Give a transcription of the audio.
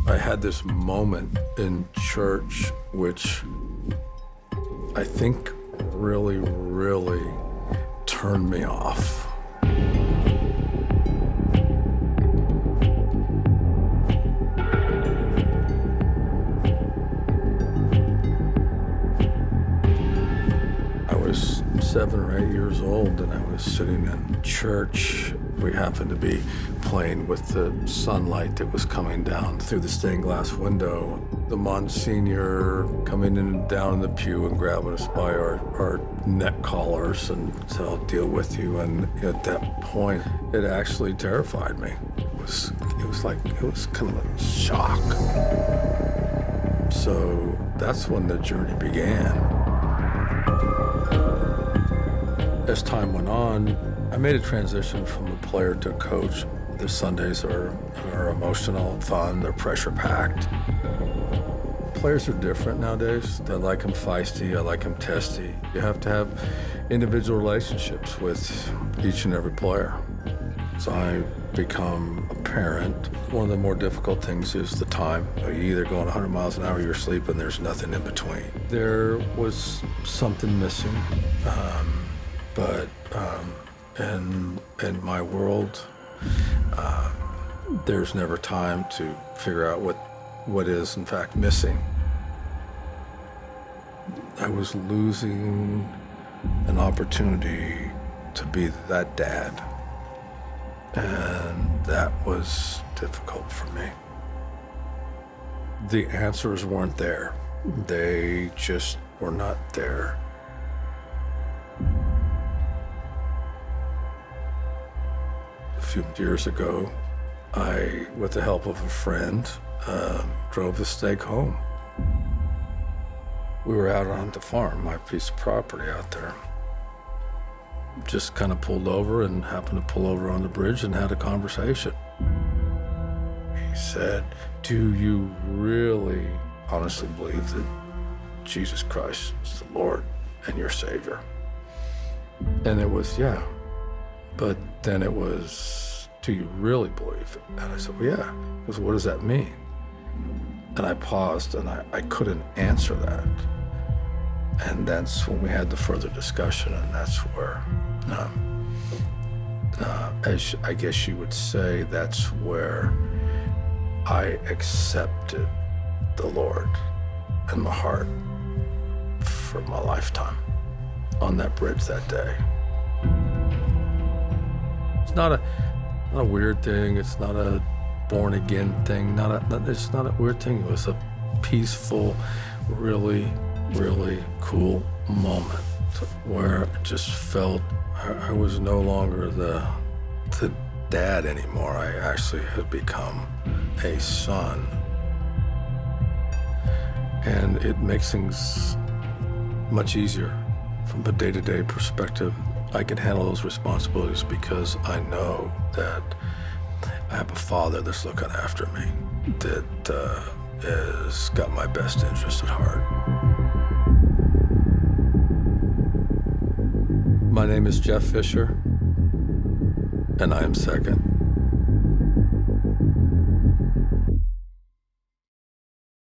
I had this moment in church which I think really turned me off. I was 7 or 8 years old and I was sitting in church. We happened to be playing with the sunlight that was coming down through the stained glass window. The Monsignor coming in and down in the pew and grabbing us by our neck collars and said, "I'll deal with you." And at that point, it actually terrified me. It was kind of a shock. So that's when the journey began. As time went on, I made a transition from a player to a coach. The Sundays are emotional, fun, they're pressure-packed. Players are different nowadays. I like them feisty, I like them testy. You have to have individual relationships with each and every player. As I become a parent, one of the more difficult things is the time. You either going 100 miles an hour or you're asleep and there's nothing in between. There was something missing, but in my world, there's never time to figure out what is in fact missing. I was losing an opportunity to be that dad, and that was difficult for me. The answers weren't there. They just were not there. A few years ago, I, with the help of a friend, drove the stake home. We were out on the farm, my piece of property out there. Just kind of pulled over and happened to pull over on the bridge and had a conversation. He said, "Do you really honestly believe that Jesus Christ is the Lord and your Savior?" And it was, yeah. But then it was, "Do you really believe it?" And I said, "Well, yeah." He goes, "What does that mean?" And I paused and I couldn't answer that. And that's when we had the further discussion, and that's where, as I guess you would say, that's where I accepted the Lord in my heart for my lifetime on that bridge that day. It's not a weird thing. It's not a born again thing. It's not a weird thing. It was a peaceful, really cool moment where I just felt I was no longer the dad anymore. I actually had become a son. And it makes things much easier from a day-to-day perspective. I can handle those responsibilities because I know that I have a father that's looking after me, that has got my best interest at heart. My name is Jeff Fisher, and I am second.